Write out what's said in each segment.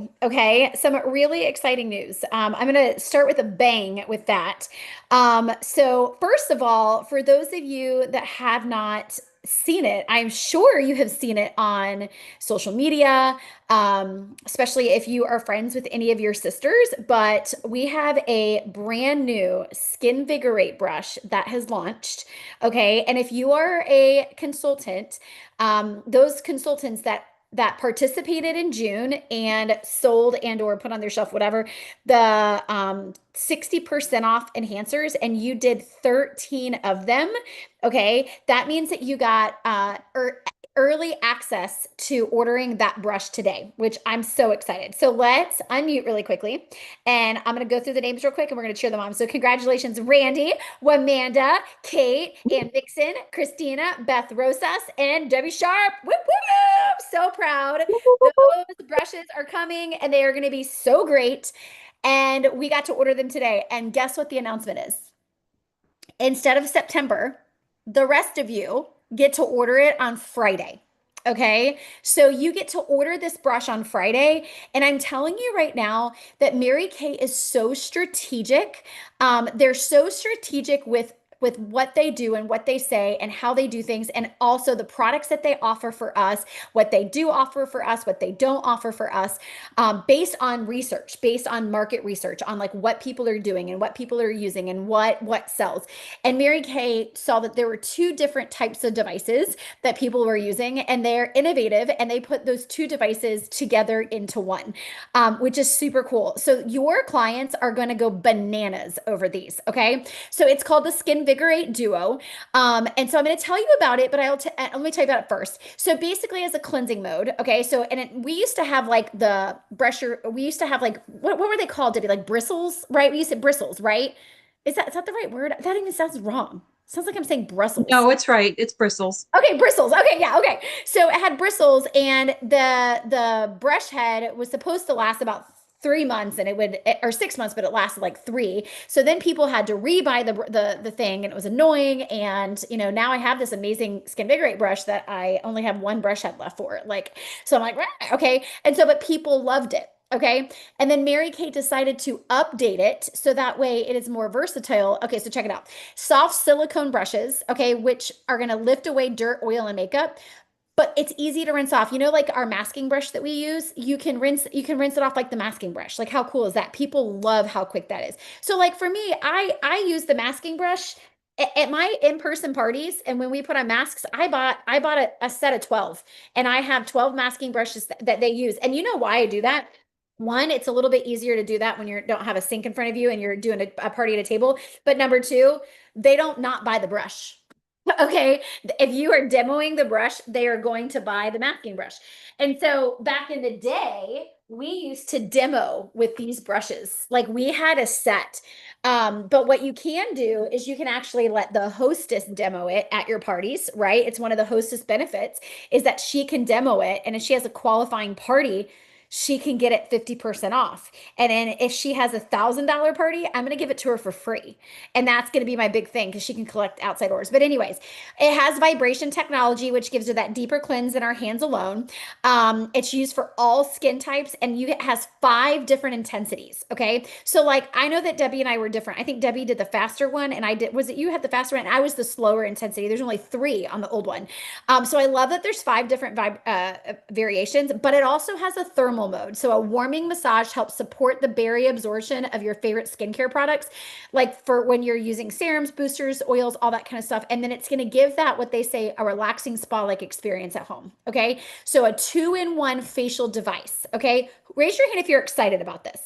you. Okay, some really exciting news. I'm going to start with a bang with that. So, first of all, for those of you that have not seen it, I'm sure you have seen it on social media, especially if you are friends with any of your sisters. But we have a brand new Skin Vigorate brush that has launched. Okay, and if you are a consultant, those consultants that participated in June and sold and or put on their shelf, whatever, the 60% off enhancers, and you did 13 of them. Okay, that means that you got early access to ordering that brush today, which I'm so excited. So let's unmute really quickly. And I'm going to go through the names real quick and we're going to cheer them on. So congratulations, Randy, Wamanda, Kate, and Vixen, Christina, Beth Rosas, and Debbie Sharp. Whoop, whoop. So proud. Those brushes are coming and they are going to be so great. And we got to order them today. And guess what the announcement is? Instead of September, the rest of you get to order it on Friday. Okay, so you get to order this brush on Friday. And I'm telling you right now that Mary Kay is so strategic. They're so strategic with what they do and what they say and how they do things, and also the products that they offer for us, what they do offer for us, what they don't offer for us, based on research, based on market research, on like what people are doing and what people are using and what sells. And Mary Kay saw that there were two different types of devices that people were using, and they're innovative, and they put those two devices together into one, which is super cool. So your clients are going to go bananas over these. Okay, so it's called the Skin Invigorate Duo. And so I'm going to tell you about it, but let me tell you about it first. So basically as a cleansing mode, okay, so, we used to have like the brusher, we used to have like, what were they called, Debbie? Like bristles, right? We used to bristles, right? Is that the right word? That even sounds wrong. Sounds like I'm saying Brussels. No, it's right. It's bristles. Okay, bristles. Okay, yeah, okay. So it had bristles, and the brush head was supposed to last about 3 months, and it would, or 6 months, but it lasted like three. So then people had to rebuy the thing, and it was annoying. And now I have this amazing Skin Vigorate brush that I only have one brush head left for. Like, so I'm like, "Rah," okay. And so, but people loved it. Okay. And then Mary Kate decided to update it so that way it is more versatile. Okay, so check it out. Soft silicone brushes, okay, which are going to lift away dirt, oil, and makeup, but it's easy to rinse off. Like our masking brush that we use, you can rinse it off like the masking brush. Like how cool is that? People love how quick that is. So like for me, I use the masking brush at my in-person parties, and when we put on masks, I bought a set of 12, and I have 12 masking brushes that they use. And you know why I do that? One, it's a little bit easier to do that when you don't have a sink in front of you and you're doing a party at a table. But number two, they don't not buy the brush. Okay, if you are demoing the brush, they are going to buy the masking brush. And so back in the day, we used to demo with these brushes. Like we had a set. But what you can do is you can actually let the hostess demo it at your parties, right? It's one of the hostess benefits is that she can demo it. And if she has a qualifying party, she can get it 50% off. And then if she has $1,000 party, I'm going to give it to her for free. And that's going to be my big thing because she can collect outside orders. But anyways, it has vibration technology, which gives her that deeper cleanse in our hands alone. It's used for all skin types, and it has 5 different intensities. Okay. So like, I know that Debbie and I were different. I think Debbie did the faster one, and was it you had the faster one? And I was the slower intensity. There's only 3 on the old one. So I love that there's 5 different variations, but it also has a thermal mode. So a warming massage helps support the berry absorption of your favorite skincare products, like for when you're using serums, boosters, oils, all that kind of stuff. And then it's going to give that, what they say, a relaxing spa-like experience at home. Okay. So a 2-in-1 facial device. Okay. Raise your hand if you're excited about this.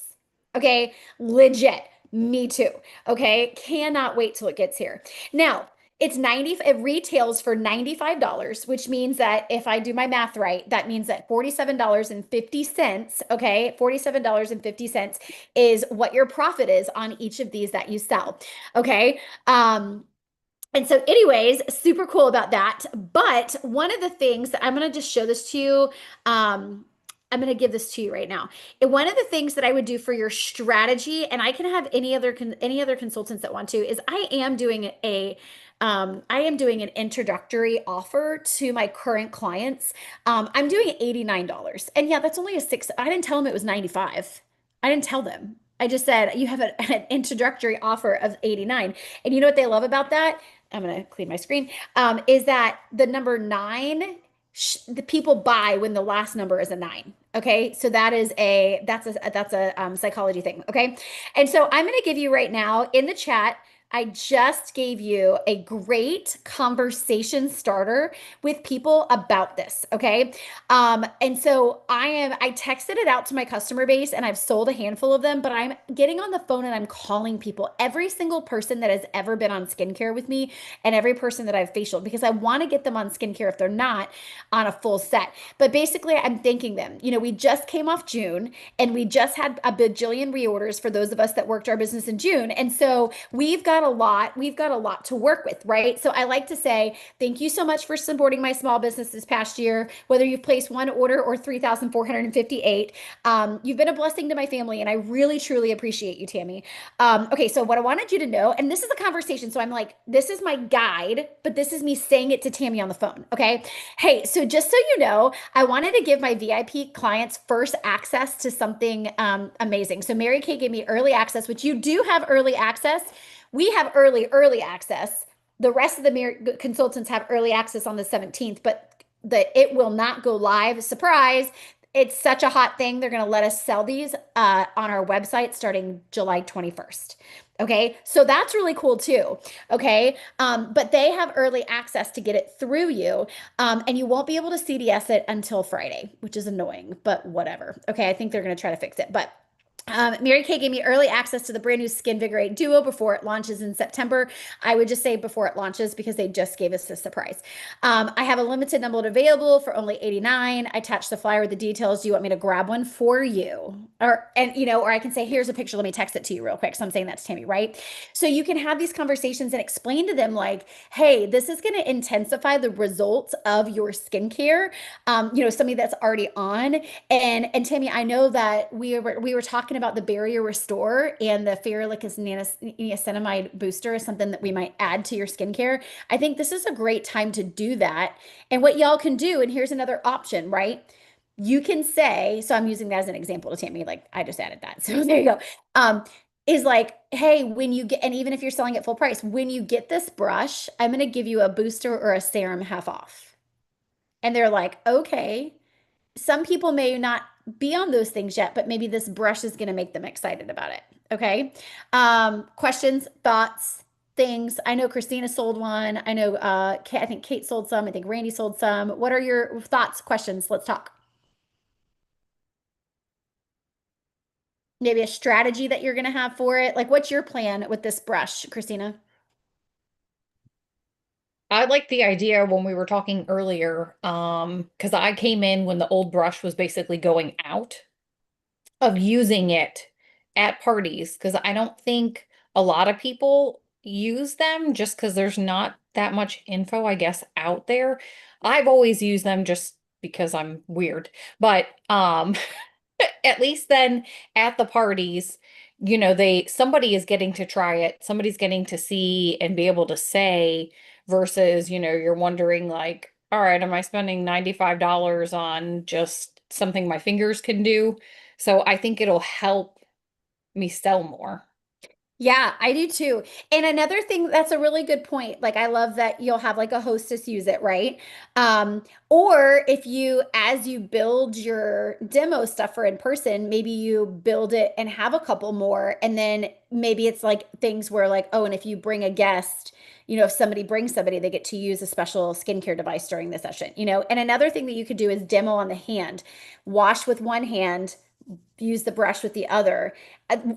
Okay. Legit. Me too. Okay. Cannot wait till it gets here. Now, it retails for $95, which means that if I do my math right, that means that $47.50, okay, $47.50 is what your profit is on each of these that you sell. Okay. And so anyways, super cool about that. But one of the things that I'm going to just show this to you, I'm going to give this to you right now. And one of the things that I would do for your strategy, and I can have any other consultants that want to, is I am doing I am doing an introductory offer to my current clients. I'm doing $89. And yeah, that's only a six. I didn't tell them it was 95. I didn't tell them. I just said you have an introductory offer of 89. And you know what they love about that? I'm gonna clean my screen. Is that the number nine? The people buy when the last number is a nine. Okay, so that's a psychology thing. Okay, and so I'm going to give you right now in the chat. I just gave you a great conversation starter with people about this. Okay. And so I texted it out to my customer base and I've sold a handful of them, but I'm getting on the phone and I'm calling people, every single person that has ever been on skincare with me and every person that I've facialed because I want to get them on skincare if they're not on a full set. But basically, I'm thanking them. We just came off June and we just had a bajillion reorders for those of us that worked our business in June. And so we've got a lot to work with, right? So I like to say, thank you so much for supporting my small business this past year, whether you've placed one order or 3,458. You've been a blessing to my family, and I really, truly appreciate you, Tammy. Okay, so what I wanted you to know, and this is a conversation, so I'm like, this is my guide, but this is me saying it to Tammy on the phone, okay? Hey, so just so you know, I wanted to give my VIP clients first access to something amazing. So Mary Kay gave me early access, which you do have early access. We have early access. The rest of the consultants have early access on the 17th, but it will not go live. Surprise. It's such a hot thing. They're going to let us sell these on our website starting July 21st. Okay. So that's really cool too. Okay. But they have early access to get it through you. And you won't be able to CDS it until Friday, which is annoying, but whatever. Okay. I think they're going to try to fix it, but Mary Kay gave me early access to the brand new Skin Vigorate Duo before it launches in September. I would just say before it launches because they just gave us a surprise. I have a limited number available for only 89. I attached the flyer with the details. Do you want me to grab one for you? Or I can say, here's a picture. Let me text it to you real quick. So I'm saying that to Tammy, right? So you can have these conversations and explain to them like, hey, this is going to intensify the results of your skincare. Somebody that's already on. And Tammy, I know that we were talking about the barrier restore and the ferrolicus niacinamide booster is something that we might add to your skincare. I think this is a great time to do that. And what y'all can do, and here's another option, right? You can say, so I'm using that as an example to Tammy, like I just added that. So there you go. Is like, hey, when you get, and even if you're selling it full price, when you get this brush, I'm going to give you a booster or a serum half off. And they're like, okay. Some people may not be on those things yet, but maybe this brush is going to make them excited about it. Okay. Questions, thoughts, things. I know Christina sold one. I know I think Kate sold some. I think Randy sold some. What are your thoughts, questions? Let's talk. Maybe a strategy that you're going to have for it. Like, what's your plan with this brush, Christina? I like the idea when we were talking earlier, because I came in when the old brush was basically going out of using it at parties, because I don't think a lot of people use them just because there's not that much info, I guess, out there. I've always used them just because I'm weird. But at least then at the parties, somebody is getting to try it, somebody's getting to see and be able to say versus, you're wondering like, all right, am I spending $95 on just something my fingers can do? So I think it'll help me sell more. Yeah, I do too. And another thing, that's a really good point. Like, I love that you'll have like a hostess use it, right? Or if you, as you build your demo stuff for in person, maybe you build it and have a couple more. And then maybe it's like things where, like, oh, and if you bring a guest, if somebody brings somebody, they get to use a special skincare device during the session. And another thing that you could do is demo on the hand, wash with one hand, use the brush with the other.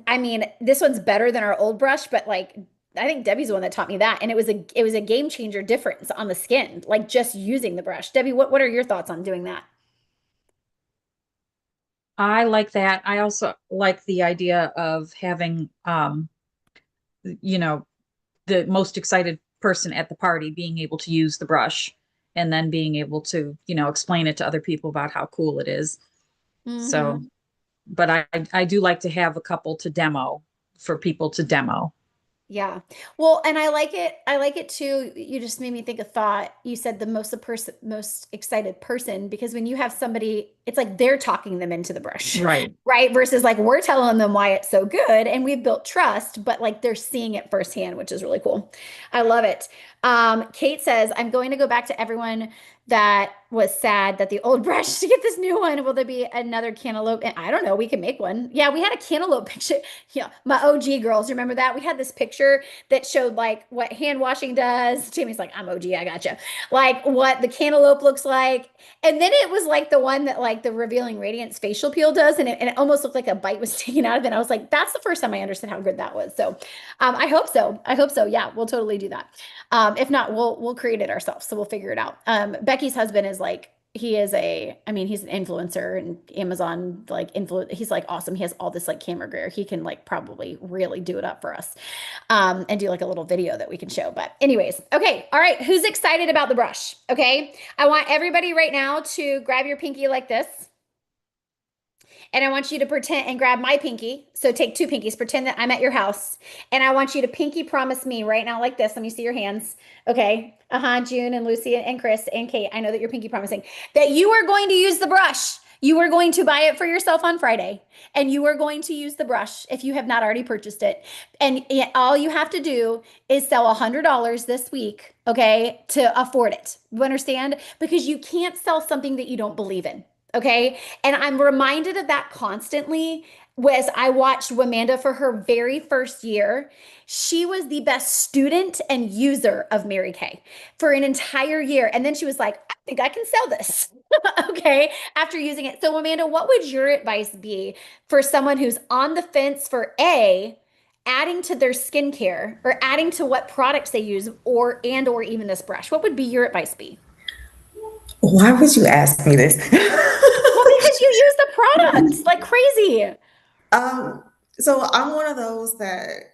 I mean, this one's better than our old brush, but like I think Debbie's the one that taught me that, and it was a game changer difference on the skin, like just using the brush. Debbie, what are your thoughts on doing that? I like that. I also like the idea of having, you know, the most excited person at the party being able to use the brush and then being able to, explain it to other people about how cool it is. So, Hmm. but I do like to have a couple to demo for people to demo. Yeah. Well, and I like it. I like it too. You just made me think of thought. You said the most excited person, because when you have somebody, it's like they're talking them into the brush, Right. right? Versus like we're telling them why it's so good and we've built trust, but like they're seeing it firsthand, which is really cool. I love it. Kate says, I'm going to go back to everyone that was sad that the old brush to get this new one. Will there be another cantaloupe? And I don't know. We can make one. Yeah, we had a cantaloupe picture. Yeah, my OG girls, remember that? We had this picture that showed like what hand washing does. Timmy's like, I'm OG, I gotcha. Like what the cantaloupe looks like. And then it was like the one that like the revealing radiance facial peel does. And it almost looked like a bite was taken out of it. And I was like, that's the first time I understood how good that was. So I hope so. I hope so. Yeah, we'll totally do that. If not, we'll create it ourselves. So we'll figure it out. Becky's husband is like, he is I mean, he's an influencer and Amazon like he's like awesome. He has all this like camera gear. He can like probably really do it up for us. And do like a little video that we can show. But anyways, okay. All right. Who's excited about the brush? Okay. I want everybody right now to grab your pinky like this. And I want you to pretend and grab my pinky. So take two pinkies, pretend that I'm at your house. And I want you to pinky promise me right now like this. Let me see your hands. Okay. June and Lucy and Chris and Kate. I know that you're pinky promising that you are going to use the brush. You are going to buy it for yourself on Friday. And you are going to use the brush if you have not already purchased it. And all you have to do is sell $100 this week, okay, to afford it. You understand? Because you can't sell something that you don't believe in. Okay. And I'm reminded of that constantly as I watched Wamanda for her very first year. She was the best student and user of Mary Kay for an entire year. And then she was like, I think I can sell this. Okay. After using it. So, Amanda, what would your advice be for someone who's on the fence for adding to their skincare or adding to what products they use or even this brush? What would be your advice be? Why would you ask me this? Well, because you use the products like crazy. um, so I'm one of those that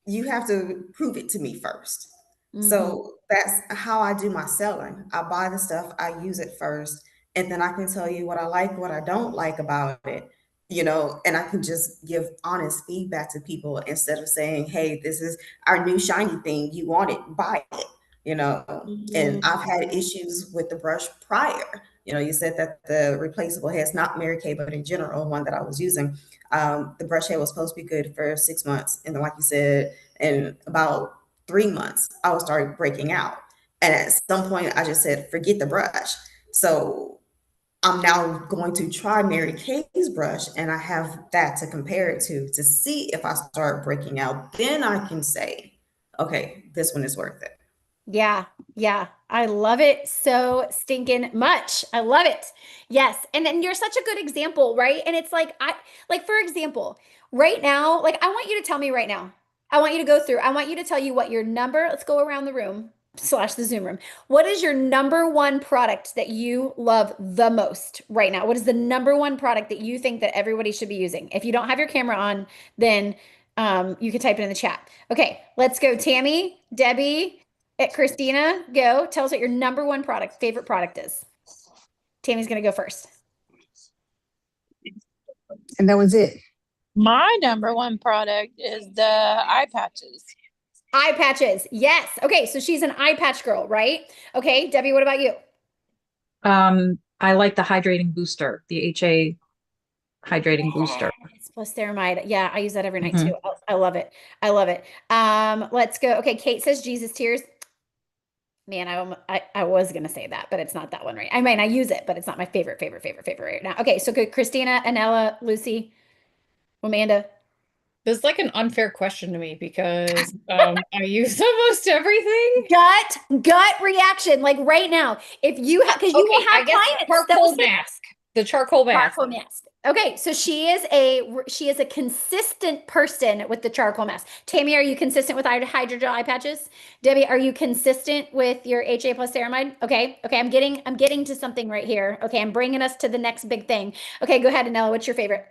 you have to prove it to me first. Mhm. So that's how I do my selling. I buy the stuff, I use it first, and then I can tell you what I like, what I don't like about it, and I can just give honest feedback to people instead of saying, hey, this is our new shiny thing. You want it, buy it, you know. And I've Mhm. had issues with the brush prior. You said that the replaceable heads, not Mary Kay, but in general, one that I was using, the brush head was supposed to be good for 6 months. And then, like you said, in about 3 months, I was started breaking out. And at some point, I just said, forget the brush. So I'm now going to try Mary Kay's brush, and I have that to compare it to see if I start breaking out. Then I can say, okay, this one is worth it. Yeah, yeah. I love it so stinking much. I love it. Yes. And then you're such a good example, right? And it's like like for example, right now, like I want you to tell me right now. I want you to go through. I want you to tell you what your number, let's go around the room slash the Zoom room. What is your number one product that you love the most right now? What is the number one product that you think that everybody should be using? If you don't have your camera on, then you can type it in the chat. Okay, let's go. Tammy, Debbie, Christina, go. Tell us what your number one favorite product is. Tammy's gonna go first. And that was it. My number one product is the eye patches. Eye patches. Yes. Okay, so she's an eye patch girl, right? Okay, Debbie, what about you? I like the hydrating booster, the HA hydrating booster. It's plus ceramide. Yeah, I use that every night too. Mhm. I love it. I love it. Let's go. Okay, Kate says Jesus tears. Man, I was gonna say that, but it's not that one, right? I mean, I use it, but it's not my favorite right now. Okay, so good. Christina, Anella, Lucy, Amanda. This is like an unfair question to me because I use almost everything. Gut reaction, like right now. If you have, because you will Okay, I have guess clients that will charcoal say mask. The charcoal mask. charcoal mask. Okay, so she is a consistent person with the charcoal mask. Tammy, are you consistent with hydrogel eye patches? Debbie, are you consistent with your HA plus ceramide? Okay, I'm getting to something right here. Okay, I'm bringing us to the next big thing. Okay, go ahead, Anella. What's your favorite?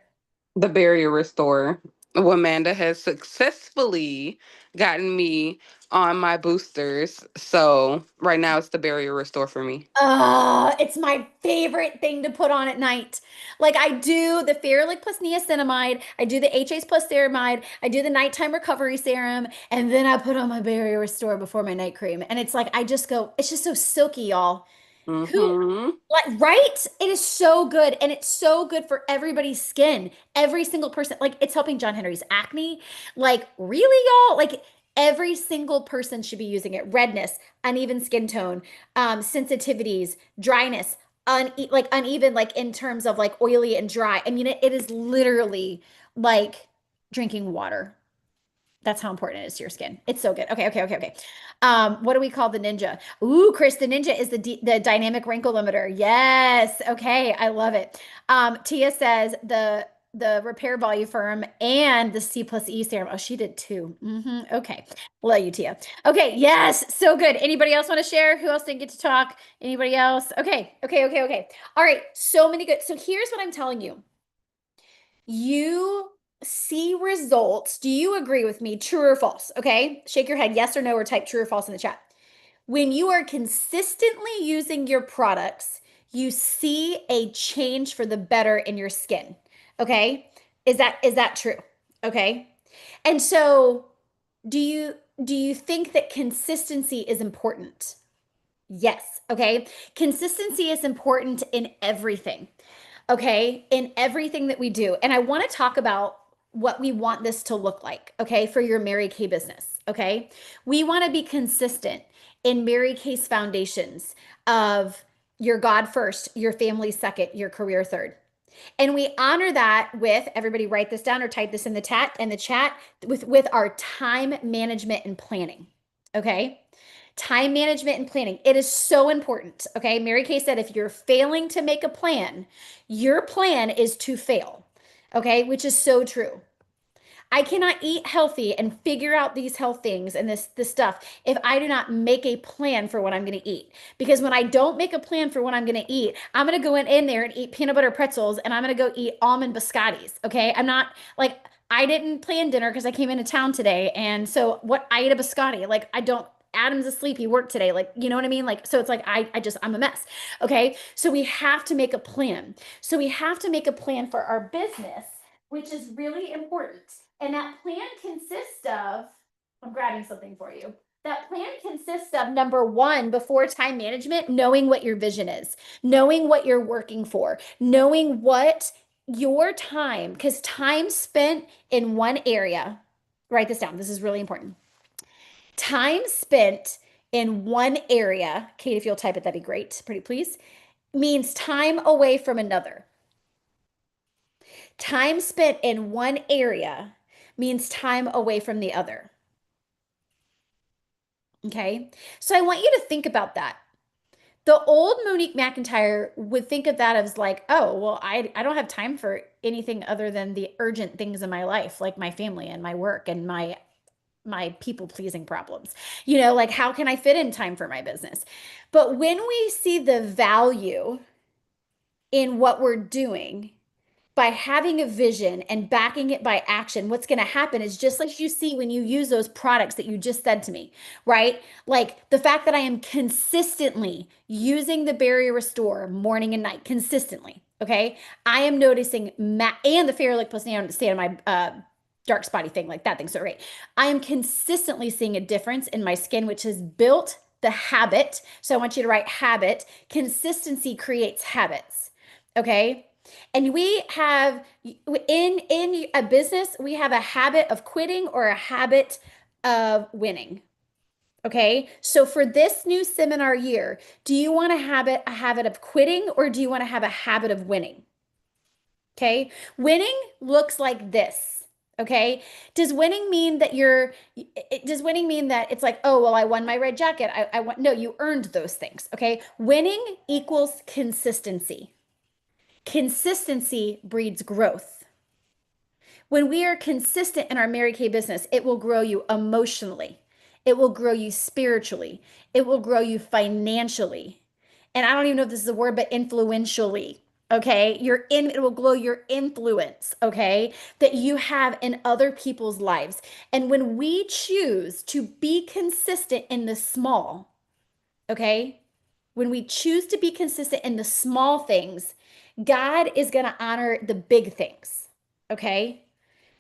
The barrier restorer. Amanda has successfully gotten me on my boosters. So right now it's the barrier restore for me. It's my favorite thing to put on at night. Like I do the Fairlick plus niacinamide, I do the HAs plus ceramide, I do the nighttime recovery serum, and then I put on my barrier restore before my night cream. And it's like I just go, it's just so silky, y'all. Who Mm-hmm. like right? It is so good and it's so good for everybody's skin. Every single person, like it's helping John Henry's acne. Like really, y'all? Like every single person should be using it. Redness, uneven skin tone, sensitivities, dryness, like uneven, like in terms of like oily and dry. I mean, it is literally like drinking water. That's how important it is to your skin. It's so good. Okay, okay, okay, okay. What do we call the Ninja? Ooh, Chris, the Ninja is the dynamic wrinkle limiter. Yes. Okay, I love it. Tia says the repair volume firm and the C plus E serum. Oh, she did too. Okay. Love you, Tia. Okay, yes, so good. Anybody else want to share? Who else didn't get to talk? Anybody else? Okay, okay, okay, okay. All right, so many good. So here's what I'm telling you. You see results. Do you agree with me? True or false? Okay. Shake your head, yes or no, or type true or false in the chat. When you are consistently using your products, you see a change for the better in your skin. Okay. Is that true? Okay. And so do you think that consistency is important? Yes. Okay. Consistency is important in everything. Okay, in everything that we do. And I want to talk about what we want this to look like, okay, for your Mary Kay business, okay? We want to be consistent in Mary Kay's foundations of your God first, your family second, your career third. And we honor that with everybody write this down or type this in the chat with our time management and planning. Okay? Time management and planning. It is so important. Okay. Mary Kay said if you're failing to make a plan, your plan is to fail. Okay. Which is so true. I cannot eat healthy and figure out these health things and this stuff if I do not make a plan for what I'm going to eat. Because when I don't make a plan for what I'm going to eat, I'm going to go in there and eat peanut butter pretzels and I'm going to go eat almond biscottis. Okay. I'm not like, I didn't plan dinner because I came into town today. And so what I ate a biscotti, like I don't, Adam's asleep. He worked today. Like, you know what I mean? Like, so it's like, I'm a mess. Okay. So we have to make a plan. So we have to make a plan for our business, which is really important. And that plan consists of, I'm grabbing something for you. That plan consists of number one, before time management, knowing what your vision is, knowing what you're working for, knowing what your time, because time spent in one area, write this down. This is really important. Time spent in one area, Kate, if you'll type it, that'd be great. Pretty please. Means time away from another. Time spent in one area means time away from the other. Okay. So I want you to think about that. The old Monique McIntyre would think of that as like, oh, well, I don't have time for anything other than the urgent things in my life, like my family and my work and my people pleasing problems. You know, like how can I fit in time for my business? But when we see the value in what we're doing, by having a vision and backing it by action, what's going to happen is just like you see when you use those products that you just said to me, right? Like the fact that I am consistently using the Barrier Restore morning and night, consistently. Okay. I am noticing, and the Fair Look Plus Now to stay on my dark spotty thing, like that thing. So great. I am consistently seeing a difference in my skin, which has built the habit. So I want you to write habit. Consistency creates habits. Okay. And we have in a business, we have a habit of quitting or a habit of winning. Okay. So for this new seminar year, do you want to have a habit of quitting or do you want to have a habit of winning? Okay. Winning looks like this. Okay. Does winning mean that does winning mean that it's like, oh, well, I won my red jacket. I won. No, you earned those things. Okay. Winning equals consistency. Consistency breeds growth. When we are consistent in our Mary Kay business, it will grow you emotionally. It will grow you spiritually. It will grow you financially. And I don't even know if this is a word, but influentially. Okay, it will glow your influence, okay, that you have in other people's lives. And when we choose to be consistent in the small, okay, when we choose to be consistent in the small things, God is going to honor the big things, okay?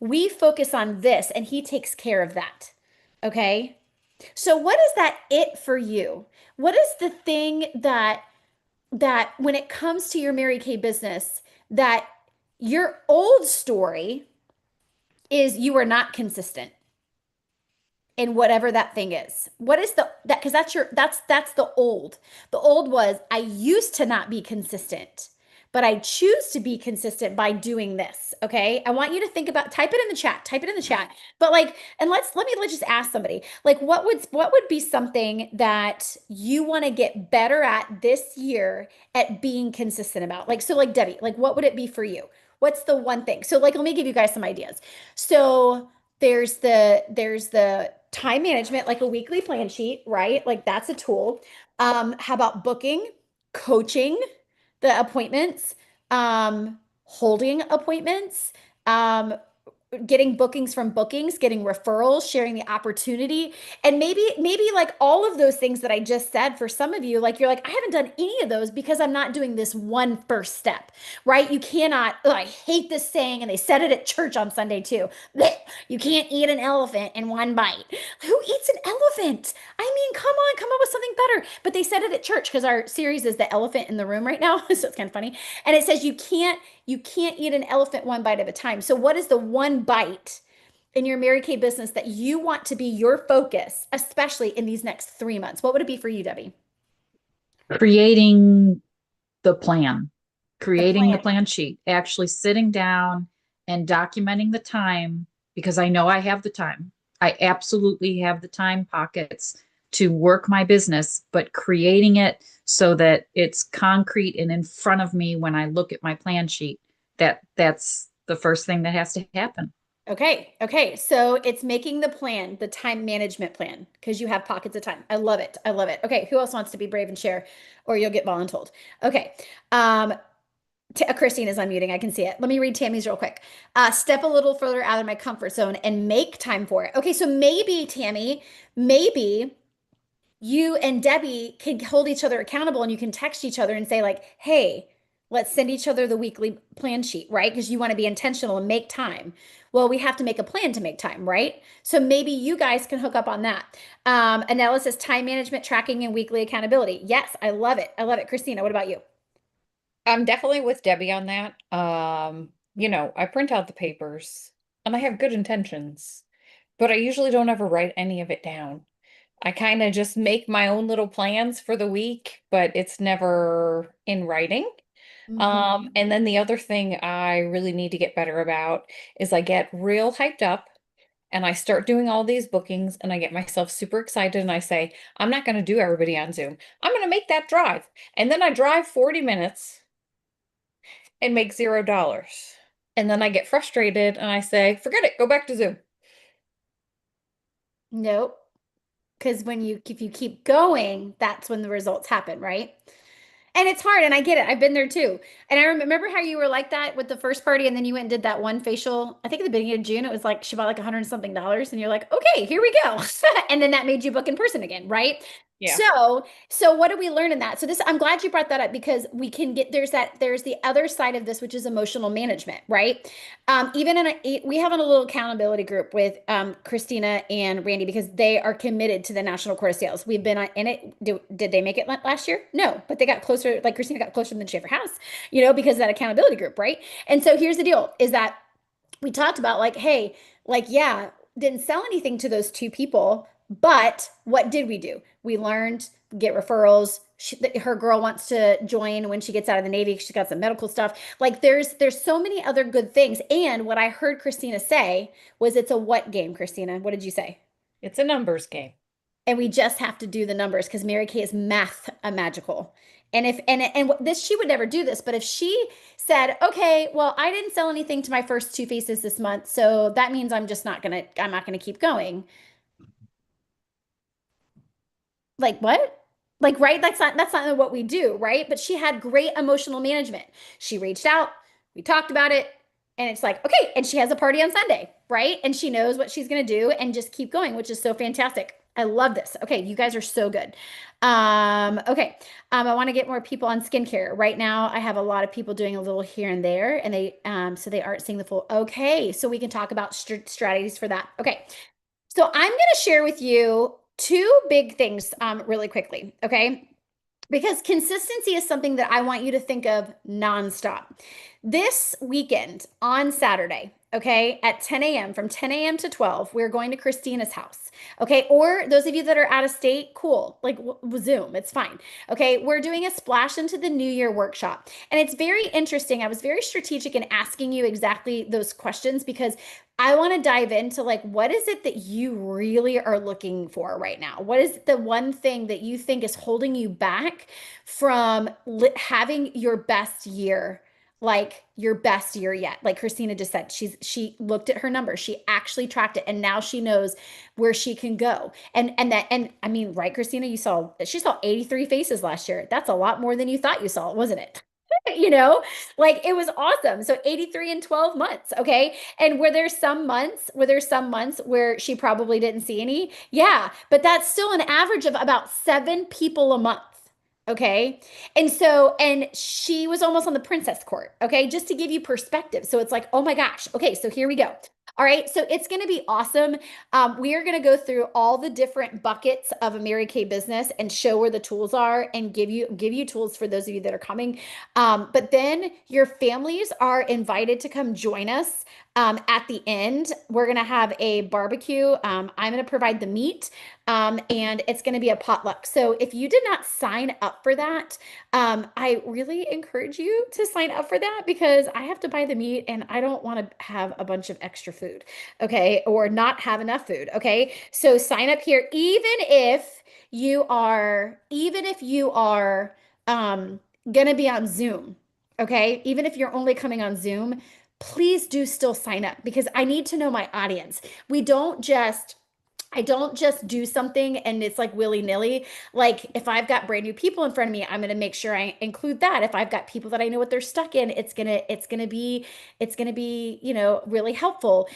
We focus on this and he takes care of that, okay? So what is that it for you? What is the thing that when it comes to your Mary Kay business, that your old story is you are not consistent in whatever that thing is? What is that? Because that's the old. The old was I used to not be consistent, but I choose to be consistent by doing this. Okay. I want you to think about, type it in the chat, type it in the chat. But like, and let's just ask somebody, like, what would be something that you want to get better at this year at being consistent about? Like, so like Debbie, like, what would it be for you? What's the one thing? So like, let me give you guys some ideas. So there's the time management, like a weekly plan sheet, right? Like that's a tool. How about booking, coaching the appointments, holding appointments, getting bookings from bookings, getting referrals, sharing the opportunity. And maybe like all of those things that I just said for some of you, like you're like, I haven't done any of those because I'm not doing this one first step, right? You cannot, oh, I hate this saying, and they said it at church on Sunday too. Blech, you can't eat an elephant in one bite. Who eats an elephant? I mean, come up with something better. But they said it at church because our series is the elephant in the room right now. So it's kind of funny. And it says you can't eat an elephant one bite at a time. So what is the one bite in your Mary Kay business that you want to be your focus, especially in these next 3 months? What would it be for you, Debbie? Creating the plan, The creating the plan. plan sheet, actually sitting down and documenting the time, because I know I have the time. I absolutely have the time pockets to work my business, but creating it so that it's concrete and in front of me when I look at my plan sheet, that's the first thing that has to happen. Okay. Okay. So it's making the plan, the time management plan, because you have pockets of time. I love it. I love it. Okay. Who else wants to be brave and share, or you'll get voluntold? Okay. Christine is unmuting. I can see it. Let me read Tammy's real quick. Step a little further out of my comfort zone and make time for it. Okay. So maybe, Tammy, maybe you and Debbie can hold each other accountable, and you can text each other and say, like, hey, let's send each other the weekly plan sheet, right? Because you want to be intentional and make time. Well, we have to make a plan to make time, right? So maybe you guys can hook up on that. Analysis, time management, tracking, and weekly accountability. Yes, I love it. I love it. Christina, what about you? I'm definitely with Debbie on that. I print out the papers and I have good intentions, but I usually don't ever write any of it down. I kind of just make my own little plans for the week, but it's never in writing. And then the other thing I really need to get better about is I get real hyped up and I start doing all these bookings and I get myself super excited and I say, I'm not going to do everybody on Zoom. I'm going to make that drive. And then I drive 40 minutes and make $0. And then I get frustrated and I say, forget it, go back to Zoom. Nope. Because if you keep going, that's when the results happen, right? And it's hard, and I get it. I've been there too. And I remember how you were like that with the first party, and then you went and did that one facial. I think at the beginning of June, it was like she bought like $100 and something, and you're like, okay, here we go. And then that made you book in person again, right? Yeah. So what do we learn in that? So I'm glad you brought that up, because we can get, there's the other side of this, which is emotional management, right? We have a little accountability group with Christina and Randy, because they are committed to the National Court of Sales. We've been in it. Did they make it last year? No, but they got closer. Like Christina got closer than Schaefer House, because of that accountability group, right? And so here's the deal: is that we talked about, like, hey, like, yeah, didn't sell anything to those two people, but what did we do? We learned, get referrals. Her girl wants to join when she gets out of the Navy. She's got some medical stuff. Like there's so many other good things. And what I heard Christina say was, it's a what game, Christina? What did you say? It's a numbers game. And we just have to do the numbers, because Mary Kay is math magical. And if and this, she would never do this, but if she said, okay, well, I didn't sell anything to my first two faces this month, so that means I'm not gonna keep going. Like what? Like, right? That's not what we do, right? But she had great emotional management. She reached out, we talked about it, and it's like, okay, and she has a party on Sunday, right? And she knows what she's gonna do and just keep going, which is so fantastic. I love this. Okay, you guys are so good. Okay. I want to get more people on skincare. Right now, I have a lot of people doing a little here and there, and so they aren't seeing the full. Okay, so we can talk about strategies for that. Okay, so I'm going to share with you two big things really quickly, okay? Because consistency is something that I want you to think of nonstop. This weekend on Saturday, okay, at 10 a.m., from 10 a.m. to 12, we're going to Christina's house, okay? Or those of you that are out of state, cool, like Zoom, it's fine, okay? We're doing a Splash into the New Year workshop. And it's very interesting. I was very strategic in asking you exactly those questions because I want to dive into like, what is it that you really are looking for right now? What is the one thing that you think is holding you back from having your best year, like your best year yet? Like Christina just said, she looked at her numbers, she actually tracked it, and now she knows where she can go. And I mean, right, Christina, she saw 83 faces last year. That's a lot more than you thought you saw, wasn't it? Like it was awesome. So 83 in 12 months. Okay. And were there some months where she probably didn't see any? Yeah. But that's still an average of about 7 people a month. Okay. And she was almost on the princess court. Okay. Just to give you perspective. So it's like, oh my gosh. Okay. So here we go. All right. So it's going to be awesome. We are going to go through all the different buckets of a Mary Kay business and show where the tools are and give you tools for those of you that are coming. But then your families are invited to come join us. At the end, we're going to have a barbecue. I'm going to provide the meat. And it's going to be a potluck. So if you did not sign up for that, I really encourage you to sign up for that because I have to buy the meat and I don't want to have a bunch of extra food. Okay. Or not have enough food. Okay. So sign up here, even if you are, going to be on Zoom. Okay. Even if you're only coming on Zoom, please do still sign up because I need to know my audience. I don't just do something and it's like willy-nilly. Like if I've got brand new people in front of me, I'm going to make sure I include that. If I've got people that I know what they're stuck in, it's going to be, really helpful.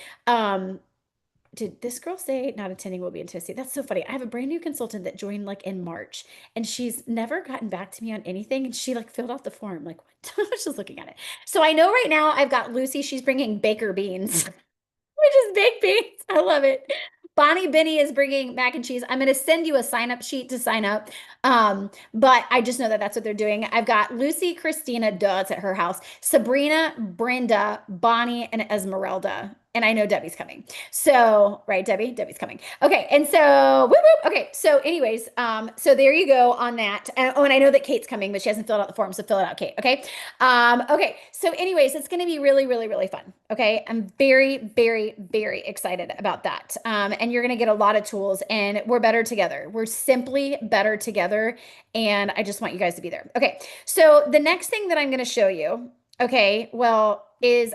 Did this girl say not attending will be in Tennessee? That's so funny. I have a brand new consultant that joined like in March and she's never gotten back to me on anything. And she like filled out the form. Like, what? I was just looking at it. So I know right now I've got Lucy. She's bringing baker beans, which is baked beans. I love it. Bonnie Benny is bringing mac and cheese. I'm going to send you a sign up sheet to sign up. But I just know that that's what they're doing. I've got Lucy, Christina, duh, it's at her house, Sabrina, Brenda, Bonnie, and Esmeralda. And I know Debbie's coming. So, right, Debbie's coming. Okay. And so, whoop, whoop. Okay. So anyways, so there you go on that. And I know that Kate's coming, but she hasn't filled out the form. So fill it out, Kate. Okay. Okay. So anyways, it's going to be really, really, really fun. Okay. I'm very, very, very excited about that. And you're going to get a lot of tools and we're better together. We're simply better together. And I just want you guys to be there. Okay. So the next thing that I'm going to show you, okay,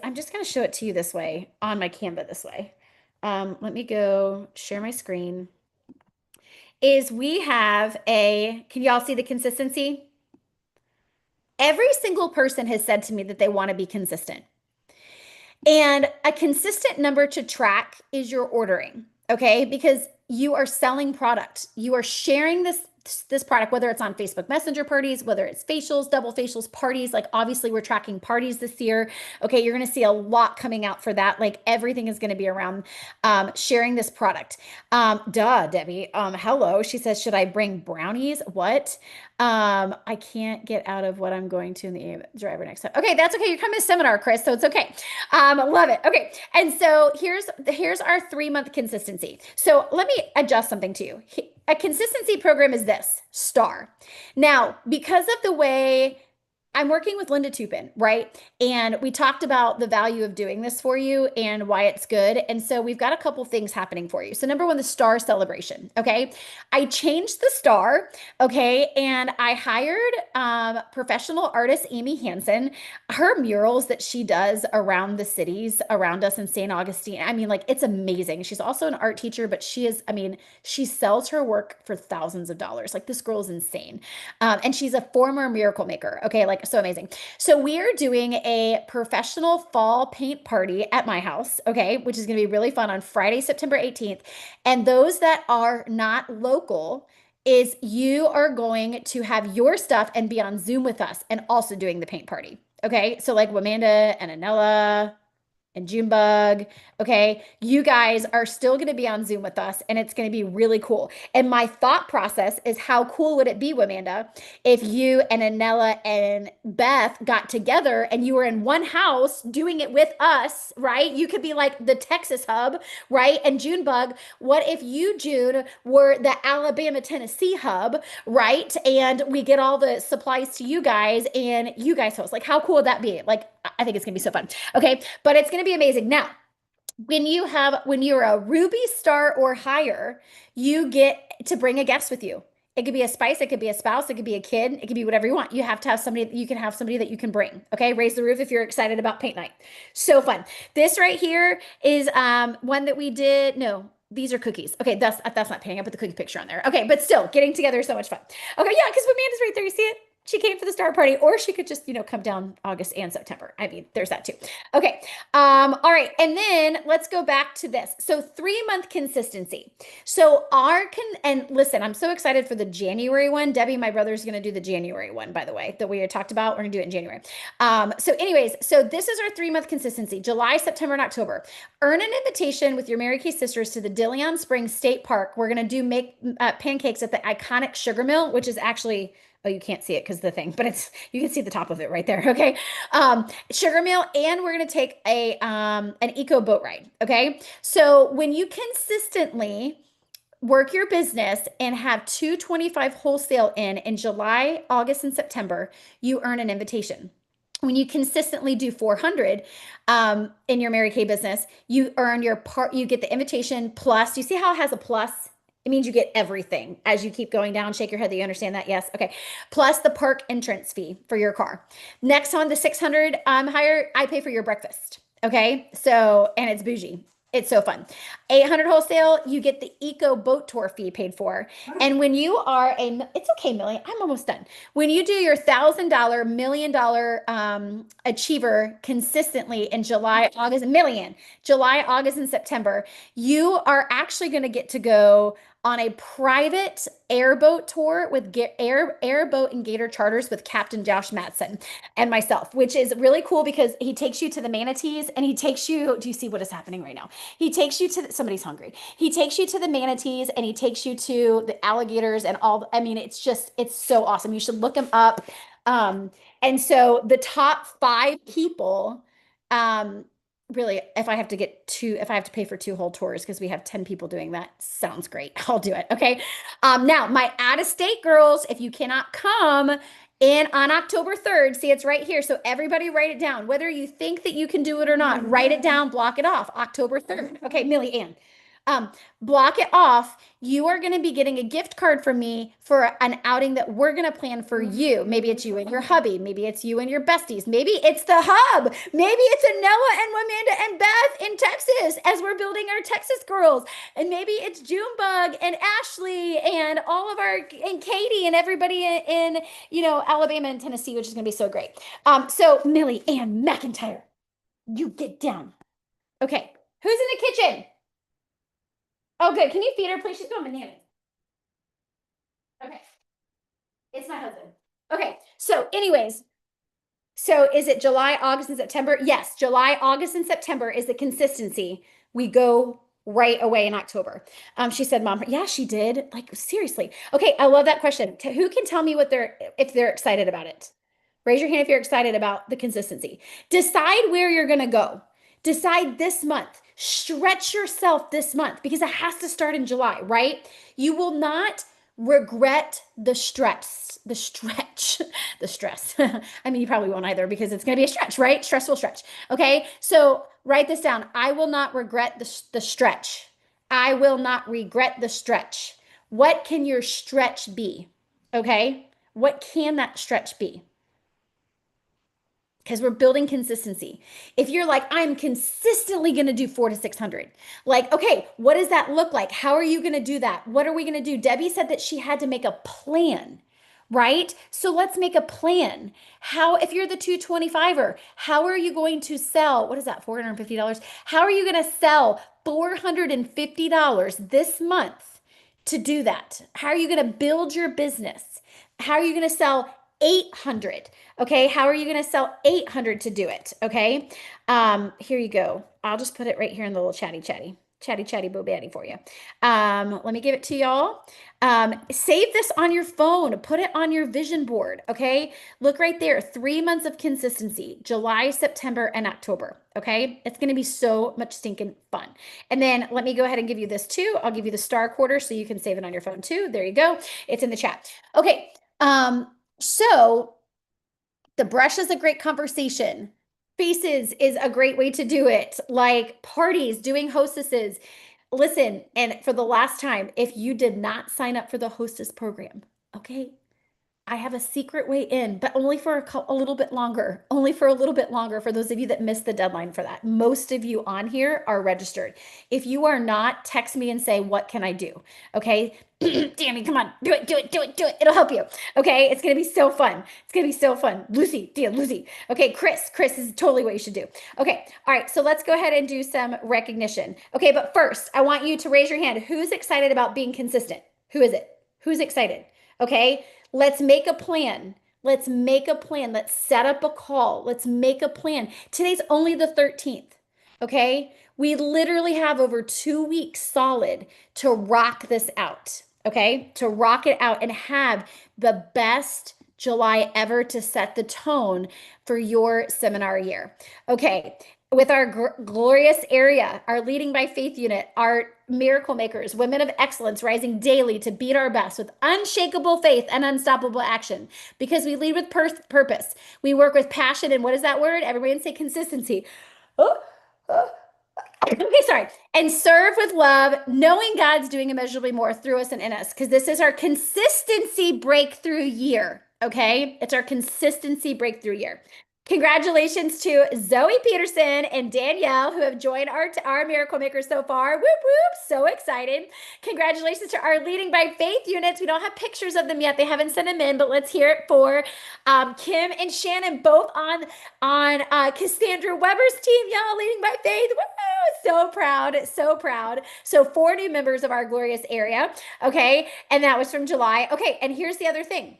I'm just going to show it to you this way on my Canva this way. Let me go share my screen. Can y'all see the consistency? Every single person has said to me that they want to be consistent. And a consistent number to track is your ordering, okay? Because you are selling product. You are sharing this product, whether it's on Facebook Messenger parties, whether it's facials, double facials, parties. Like obviously we're tracking parties this year. Okay. You're going to see a lot coming out for that. Like everything is going to be around sharing this product. Duh, Debbie. Hello. She says, should I bring brownies? What? I can't get out of what I'm going to in the driver next time. Okay. That's okay. You're coming to seminar, Chris. So it's okay. Love it. Okay. And so here's our 3-month consistency. So let me adjust something to you. A consistency program is this STAR. Now, because of the way I'm working with Linda Tupin, right? And we talked about the value of doing this for you and why it's good. And so we've got a couple things happening for you. So number one, the star celebration. Okay. I changed the star. Okay. And I hired professional artist Amy Hansen. Her murals that she does around the cities around us in St. Augustine. I mean, like, it's amazing. She's also an art teacher, but she is, I mean, she sells her work for thousands of dollars. Like, this girl is insane. And she's a former miracle maker. Okay, like, so amazing. So we are doing a professional fall paint party at my house, okay, which is going to be really fun on Friday, September 18th. And those that are not local, is you are going to have your stuff and be on Zoom with us and also doing the paint party. Okay, so like Wamanda and Anella and Junebug. Okay. You guys are still going to be on Zoom with us and it's going to be really cool. And my thought process is, how cool would it be, Wamanda, if you and Anella and Beth got together and you were in one house doing it with us, right? You could be like the Texas hub, right? And Junebug, what if you, June, were the Alabama, Tennessee hub, right? And we get all the supplies to you guys and you guys host. Like, how cool would that be? Like, I think it's going to be so fun. Okay. But it's going to be amazing. Now, when you're a Ruby star or higher, you get to bring a guest with you. It could be a spice, it could be a spouse, it could be a kid, it could be whatever you want. You have to have somebody, you can have somebody that you can bring. Okay. Raise the roof if you're excited about paint night. So fun. This right here is one that we did. No, these are cookies. Okay, that's not painting. I put the cookie picture on there. Okay, but still, getting together is so much fun. Okay, yeah, because Amanda's right there. You see it? She came for the star party, or she could just, come down August and September. I mean, there's that too. Okay. All right. And then let's go back to this. So 3-month consistency. So and listen, I'm so excited for the January one. Debbie, my brother's going to do the January one, by the way, that we had talked about. We're going to do it in January. So anyways, so this is our 3-month consistency, July, September, and October. Earn an invitation with your Mary Kay sisters to the Dilion Springs State Park. We're going to make pancakes at the iconic Sugar Mill, which is actually, oh, you can't see it because the thing, but you can see the top of it right there. Okay. Sugar Mill. And we're going to take an eco boat ride. Okay. So when you consistently work your business and have 225 wholesale in July, August, and September, you earn an invitation. When you consistently do 400 in your Mary Kay business, you earn you get the invitation plus. Do you see how it has a plus? It means you get everything as you keep going down. Shake your head that you understand that. Yes. Okay. Plus the park entrance fee for your car. Next on the 600 higher, I pay for your breakfast. Okay. So, and it's bougie. It's so fun. 800 wholesale, you get the eco boat tour fee paid for. And when you are it's okay, Millie, I'm almost done. When you do your $1,000 $1 million achiever consistently in July, August, and September, you are actually going to get to go on a private airboat tour with airboat and gator charters with Captain Josh Matson and myself, which is really cool because he takes you to the manatees and he takes you, do you see what is happening right now? He takes you to, somebody's hungry. He takes you to the manatees and he takes you to the alligators and all, I mean, it's so awesome. You should look him up. And so the top 5 people, really, if I have to pay for 2 whole tours because we have 10 people doing that, sounds great. I'll do it. Okay. Now my out-of-state girls, if you cannot come in on October 3rd, see, it's right here. So everybody write it down. Whether you think that you can do it or not, write it down, block it off. October 3rd. Okay, Millie Ann. Block it off. You are going to be getting a gift card from me for an outing that we're going to plan for you. Maybe it's you and your hubby. Maybe it's you and your besties. Maybe it's the hub. Maybe it's Anella and Wamanda and Beth in Texas as we're building our Texas girls. And maybe it's Junebug and Ashley and all of and Katie and everybody in Alabama and Tennessee, which is going to be so great. So Millie Ann McIntyre, you get down. Okay. Who's in the kitchen? Oh, good. Can you feed her, please? She's going bananas. Okay. It's my husband. Okay. So anyways, so is it July, August, and September? Yes. July, August, and September is the consistency. We go right away in October. She said, Mom, yeah, she did. Like, seriously. Okay. I love that question. Who can tell me if they're excited about it? Raise your hand if you're excited about the consistency. Decide where you're going to go. Decide this month. Stretch yourself this month because it has to start in July, right? You will not regret the stress, the stretch, the stress. I mean, you probably won't either because it's going to be a stretch, right? Stressful stretch. Okay. So write this down. I will not regret the stretch. I will not regret the stretch. What can your stretch be? Okay. What can that stretch be? Because we're building consistency. If you're like, I'm consistently going to do 400 to 600, like, okay, what does that look like? How are you going to do that? What are we going to do? Debbie said that she had to make a plan, right? So let's make a plan. How, if you're the 225er, how are you going to sell? What is that? $450? How are you going to sell $450 this month to do that? How are you going to build your business? How are you going to sell 800? Okay. How are you going to sell 800 to do it? Okay. Here you go. I'll just put it right here in the little chatty boo batty for you. Let me give it to y'all. Save this on your phone, put it on your vision board. Okay. Look right there. 3 months of consistency, July, September, and October. Okay. It's going to be so much stinking fun. And then let me go ahead and give you this too. I'll give you the star quarter so you can save it on your phone too. There you go. It's in the chat. Okay. So the brush is a great conversation. Faces is a great way to do it. Like parties, doing hostesses. Listen, and for the last time, if you did not sign up for the hostess program, okay, I have a secret way in, but only for a little bit longer. Only for a little bit longer for those of you that missed the deadline for that. Most of you on here are registered. If you are not, text me and say, what can I do? Okay. Danny, come on, do it. It'll help you. Okay. It's going to be so fun. It's going to be so fun. Lucy. Okay. Chris is totally what you should do. Okay. All right. So let's go ahead and do some recognition. Okay. But first, I want you to raise your hand. Who's excited about being consistent? Who is it? Who's excited? Okay. Let's make a plan. Let's make a plan. Let's set up a call. Let's make a plan. Today's only the 13th. Okay. We literally have over 2 weeks solid to rock this out. Okay. To rock it out and have the best July ever to set the tone for your seminar year. Okay. With our glorious area, our Leading by Faith unit, our miracle makers, women of excellence rising daily to beat our best with unshakable faith and unstoppable action because we lead with purpose. We work with passion. And what is that word? Everybody say consistency. Okay, sorry. And serve with love, knowing God's doing immeasurably more through us and in us, because this is our consistency breakthrough year. Okay. It's our consistency breakthrough year. Congratulations to Zoe Peterson and Danielle who have joined our Miracle Makers so far. Whoop, whoop. So excited. Congratulations to our Leading by Faith units. We don't have pictures of them yet. They haven't sent them in, but let's hear it for Kim and Shannon, both on Cassandra Weber's team. Y'all, Leading by Faith. Woo! So proud. So proud. So 4 new members of our glorious area. Okay. And that was from July. Okay. And here's the other thing.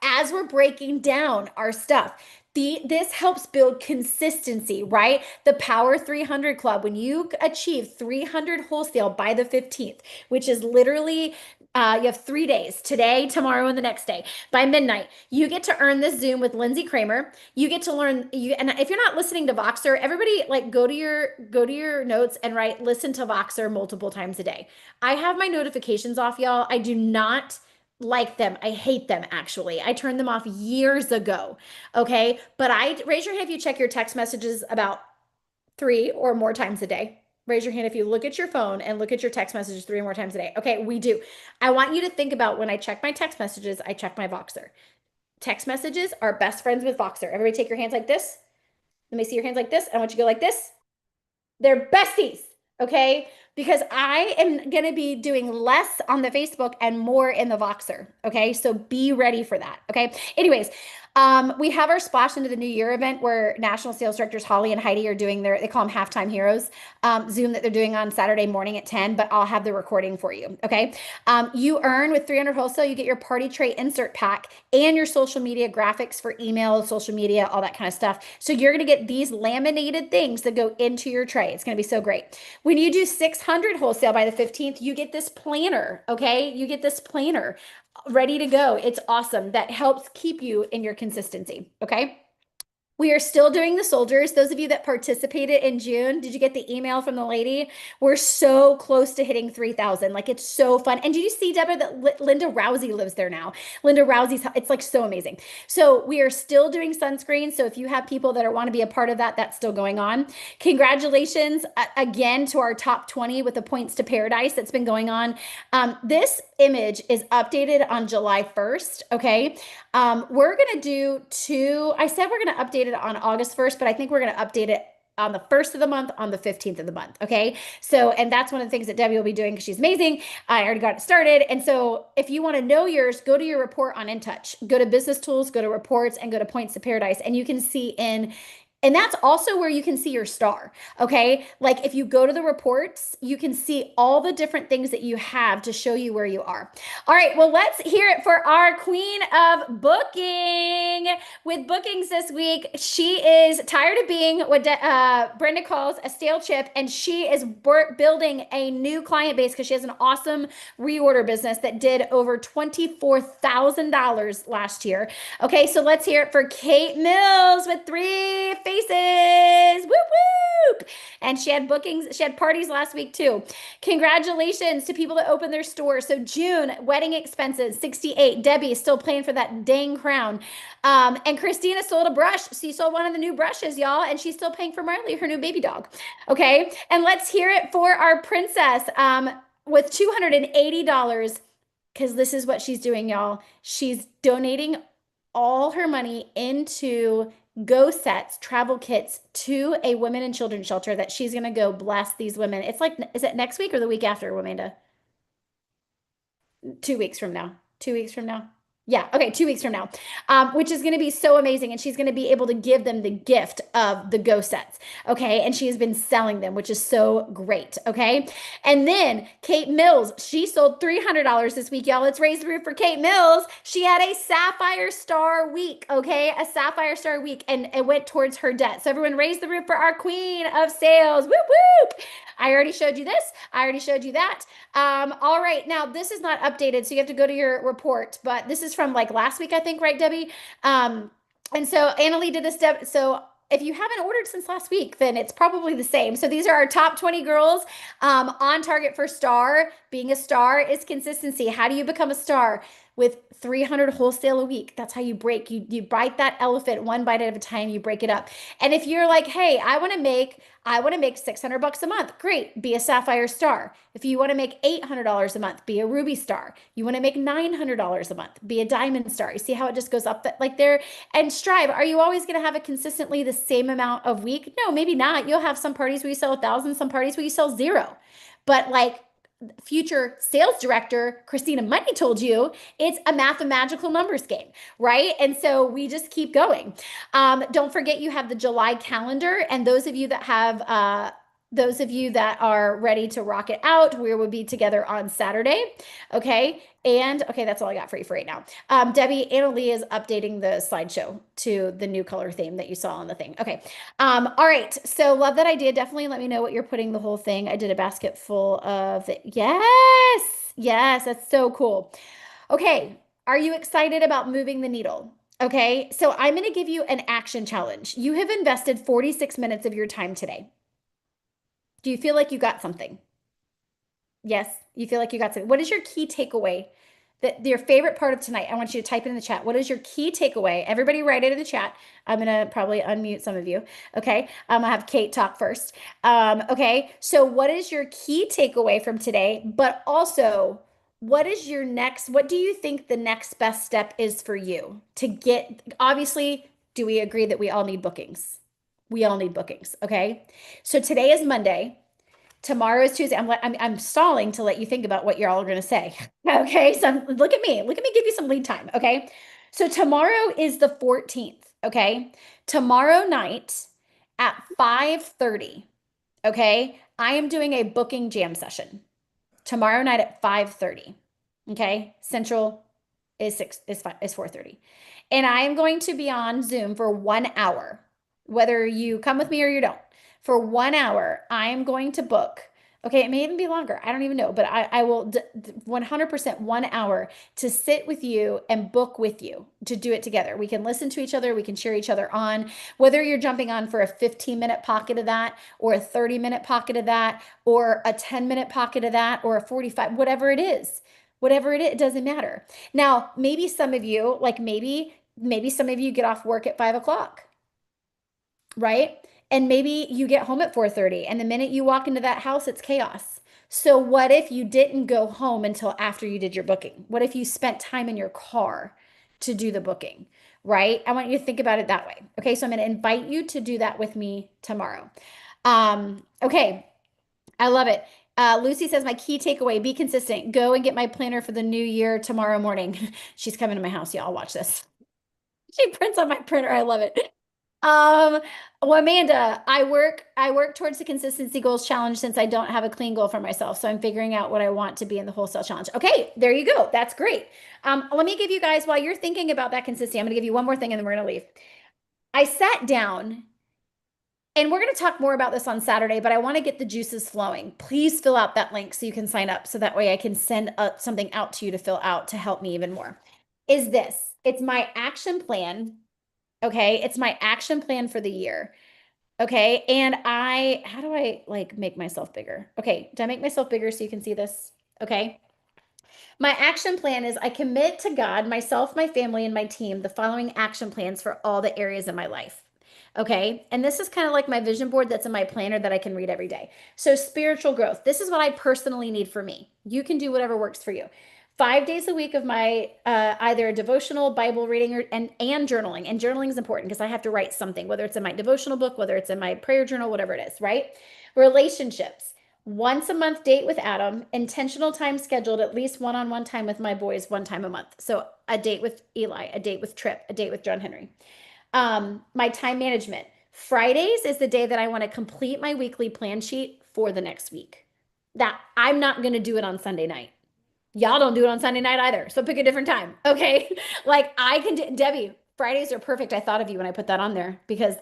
As we're breaking down our stuff, this helps build consistency, right? The Power 300 Club, when you achieve 300 wholesale by the 15th, which is literally, you have 3 days, today, tomorrow, and the next day. By midnight, you get to earn this Zoom with Lindsay Kramer. You get to learn, and if you're not listening to Voxer, everybody like go to your notes and write, listen to Voxer multiple times a day. I have my notifications off, y'all. I do not like them. I hate them, actually. I turned them off years ago. Okay. But raise your hand if you check your text messages about 3 or more times a day. Raise your hand if you look at your phone and look at your text messages 3 or more times a day. Okay. We do. I want you to think about when I check my text messages, I check my Voxer. Text messages are best friends with Voxer. Everybody take your hands like this. Let me see your hands like this. I want you to go like this. They're besties. Okay. Because I am going to be doing less on the Facebook and more in the Voxer. Okay. So be ready for that. Okay. Anyways, we have our Splash into the New Year event where National Sales Directors Holly and Heidi are doing they call them Halftime Heroes, Zoom that they're doing on Saturday morning at 10, but I'll have the recording for you. Okay. You earn with 300 wholesale, you get your party tray insert pack and your social media graphics for email, social media, all that kind of stuff. So you're going to get these laminated things that go into your tray. It's going to be so great. When you do 600 wholesale by the 15th, you get this planner. Okay. You get this planner ready to go. It's awesome. That helps keep you in your consistency. Okay. We are still doing the soldiers. Those of you that participated in June, did you get the email from the lady? We're so close to hitting 3,000. Like, it's so fun. And did you see, Deborah, that Linda Rousey lives there now? Linda Rousey's, it's like so amazing. So we are still doing sunscreen. So if you have people that want to be a part of that, that's still going on. Congratulations again to our top 20 with the Points to Paradise that's been going on. This image is updated on July 1st. Okay. We're going to do two. I said we're going to update it on August 1st, but I think we're going to update it on the 1st of the month, on the 15th of the month. Okay. So, and that's one of the things that Debbie will be doing because she's amazing. I already got it started. And so if you want to know yours, go to your report on InTouch, go to business tools, go to reports, and go to Points to Paradise. And you can see and that's also where you can see your star. Okay. Like if you go to the reports, you can see all the different things that you have to show you where you are. All right. Well, let's hear it for our queen of booking. With bookings this week, she is tired of being what Brenda calls a stale chip, and she is building a new client base because she has an awesome reorder business that did over $24,000 last year. Okay. So let's hear it for Kate Mills with 3 faces. Whoop, whoop. And she had bookings, she had parties last week too. Congratulations to people that opened their stores. So June, wedding expenses, 68. Debbie is still paying for that dang crown. And Christina sold a brush. She sold one of the new brushes, y'all, and she's still paying for Marley, her new baby dog. Okay. And let's hear it for our princess with $280, because this is what she's doing, y'all. She's donating all her money into Go Sets travel kits to a women and children shelter that she's going to go bless these women. It's like, is it next week or the week after, Amanda? 2 weeks from now. 2 weeks from now. Yeah. Okay. 2 weeks from now, which is going to be so amazing. And she's going to be able to give them the gift of the Go Sets. Okay. And she has been selling them, which is so great. Okay. And then Kate Mills, she sold $300 this week, y'all. Let's raise the roof for Kate Mills. She had a Sapphire Star week. Okay. A Sapphire Star week, and it went towards her debt. So everyone raise the roof for our queen of sales. Whoop, whoop. I already showed you this. I already showed you that. All right. Now this is not updated, so you have to go to your report, but this is from like last week, I think, right, Debbie? And so Annalie did this step. So if you haven't ordered since last week, then it's probably the same. So these are our top 20 girls on target for star. Being a star is consistency. How do you become a star? With 300 wholesale a week. That's how you break. You bite that elephant one bite at a time. You break it up. And if you're like, hey, I want to make $600 a month. Great. Be a Sapphire Star. If you want to make $800 a month, be a Ruby Star. You want to make $900 a month, be a Diamond Star. You see how it just goes up like there? And strive. Are you always going to have it consistently the same amount of week? No, maybe not. You'll have some parties where you sell 1,000, some parties where you sell 0. But like future sales director Christina Money told you, it's a mathematical numbers game, right? And so we just keep going. Don't forget you have the July calendar, and those of you that are ready to rock it out, we will be together on Saturday. Okay. And okay, that's all I got for you for right now. Debbie, Annalie is updating the slideshow to the new color theme that you saw on the thing. Okay. All right. So love that idea. Definitely let me know what you're putting the whole thing. I did a basket full of yes. Yes. That's so cool. Okay. Are you excited about moving the needle? Okay. So I'm going to give you an action challenge. You have invested 46 minutes of your time today. Do you feel like you got something? Yes, you feel like you got something. What is your key takeaway? Your favorite part of tonight? I want you to type it in the chat. What is your key takeaway? Everybody write it in the chat. I'm going to probably unmute some of you. Okay. I'll have Kate talk first. Okay. So what is your key takeaway from today? But also, what do you think the next best step is for you to get, obviously, do we agree that we all need bookings? We all need bookings. Okay. So today is Monday. Tomorrow is Tuesday. I'm stalling to let you think about what you're all going to say. Okay. So look at me give you some lead time. Okay. So tomorrow is the 14th. Okay. Tomorrow night at 5:30. Okay. I am doing a booking jam session tomorrow night at 5:30. Okay. Central is 4:30. And I am going to be on Zoom for 1 hour, whether you come with me or you don't. For 1 hour, I am going to book Okay, it may even be longer. I don't even know, but I will 100% 1 hour to sit with you and book with you to do it together. We can listen to each other. We can cheer each other on. Whether you're jumping on for a 15-minute pocket of that, or a 30-minute pocket of that, or a 10-minute pocket of that, or a 45, whatever it is, it doesn't matter. Now, maybe some of you, like maybe some of you get off work at 5 o'clock, right? And maybe you get home at 4:30, and the minute you walk into that house, it's chaos. So what if you didn't go home until after you did your booking? What if you spent time in your car to do the booking, right? I want you to think about it that way. Okay, so I'm going to invite you to do that with me tomorrow. Okay, I love it. Lucy says, my key takeaway, be consistent. Go and get my planner for the new year tomorrow morning. She's coming to my house, y'all. Watch this. She prints on my printer. I love it. Well, Amanda, I work towards the consistency goals challenge since I don't have a clean goal for myself. So I'm figuring out what I want to be in the wholesale challenge. Okay, there you go. That's great. Let me give you guys, while you're thinking about that consistency, I'm gonna give you one more thing and then we're gonna leave. I sat down, and we're going to talk more about this on Saturday, but I want to get the juices flowing. Please fill out that link so you can sign up, so that way I can send something out to you to fill out to help me even more. It's my action plan. Okay. It's my action plan for the year. Okay. And how do I like make myself bigger? Okay. Do I make myself bigger so you can see this? Okay. My action plan is I commit to God, myself, my family, and my team the following action plans for all the areas of my life. Okay. And this is kind of like my vision board that's in my planner that I can read every day. So, spiritual growth. This is what I personally need for me. You can do whatever works for you. 5 days a week of my either a devotional, Bible reading, and journaling. And journaling is important because I have to write something, whether it's in my devotional book, whether it's in my prayer journal, whatever it is, right? Relationships. Once a month date with Adam, intentional time scheduled, at least one-on-one time with my boys 1 time a month. So a date with Eli, a date with Trip, a date with John Henry. My time management. Fridays is the day that I want to complete my weekly plan sheet for the next week. That I'm not going to do it on Sunday night. Y'all don't do it on Sunday night either. So pick a different time. Okay. Like I can do, Debbie, Fridays are perfect. I thought of you when I put that on there because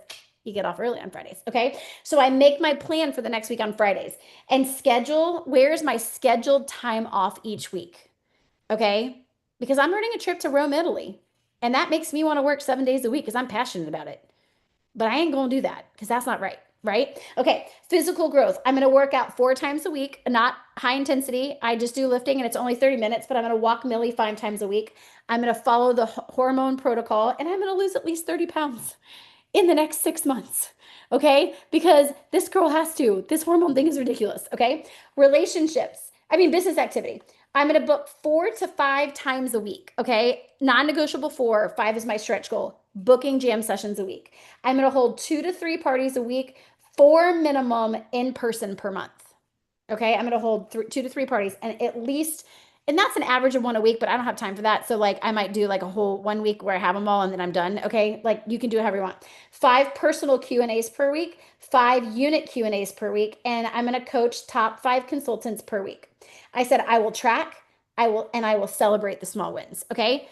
you get off early on Fridays. Okay. So I make my plan for the next week on Fridays and schedule where's my scheduled time off each week. Okay. Because I'm running a trip to Rome, Italy. And that makes me want to work 7 days a week because I'm passionate about it. But I ain't going to do that because that's not right. Right? Okay. Physical growth. I'm going to work out 4 times a week, not high intensity. I just do lifting and it's only 30 minutes, but I'm going to walk Millie 5 times a week. I'm going to follow the hormone protocol and I'm going to lose at least 30 pounds in the next 6 months. Okay. Because this girl has to. This hormone thing is ridiculous. Okay. Business activity. I'm going to book 4 to 5 times a week. Okay. Non-negotiable 4, 5 is my stretch goal. Booking jam sessions a week. I'm going to hold 2 to 3 parties a week, 4 minimum in person per month. Okay. I'm going to hold 2 to 3 parties and at least, and that's an average of 1 a week, but I don't have time for that. So like I might do like a whole 1 week where I have them all and then I'm done. Okay. Like you can do it however you want. 5 personal Q&As per week, 5 unit Q&As per week. And I'm going to coach top 5 consultants per week. I said, I will track, I will celebrate the small wins. Okay.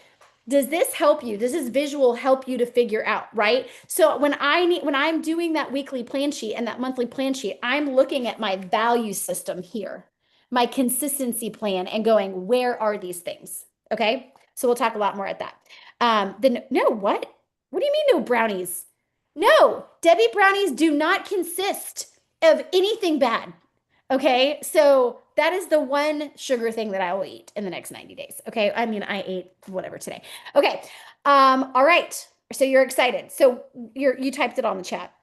Does this help you? Does this visual help you to figure out, right? So when I'm doing that weekly plan sheet and that monthly plan sheet, I'm looking at my value system here, my consistency plan and going, where are these things? Okay. So we'll talk a lot more at that. What? What do you mean no brownies? No, Debbie brownies do not consist of anything bad. Okay, so that is the one sugar thing that I will eat in the next 90 days. Okay, I ate whatever today. Okay, all right. So you're excited. So you typed it on the chat.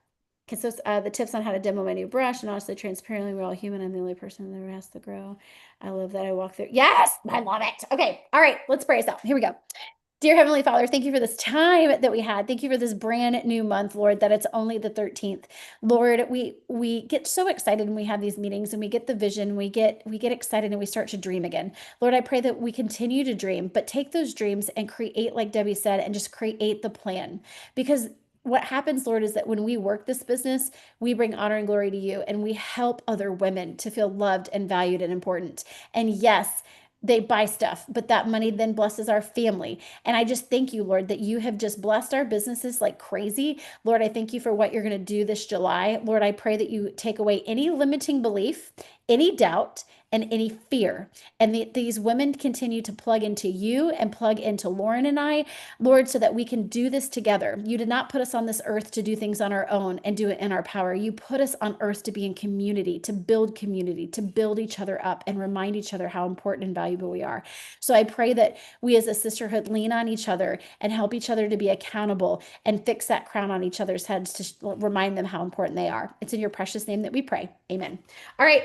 Okay, so the tips on how to demo my new brush, and honestly, transparently, we're all human. I'm the only person that ever has to grow. I love that I walk through. Yes, I love it. Okay, all right, let's pray us out. Here we go. Dear Heavenly Father, thank you for this time that we had. Thank you for this brand new month, Lord, that it's only the 13th. Lord, we get so excited when we have these meetings and we get the vision, we get excited and we start to dream again. Lord, I pray that we continue to dream, but take those dreams and create, like Debbie said, and just create the plan. Because what happens, Lord, is that when we work this business, we bring honor and glory to you and we help other women to feel loved and valued and important. And yes, they buy stuff, but that money then blesses our family. And I just thank you, Lord, that you have just blessed our businesses like crazy. Lord, I thank you for what you're going to do this July. Lord, I pray that you take away any limiting belief, any doubt and any fear. And these women continue to plug into you and plug into Lauren and I, Lord, so that we can do this together. You did not put us on this earth to do things on our own and do it in our power. You put us on earth to be in community, to build each other up and remind each other how important and valuable we are. So I pray that we as a sisterhood lean on each other and help each other to be accountable and fix that crown on each other's heads to remind them how important they are. It's in your precious name that we pray. Amen. All right.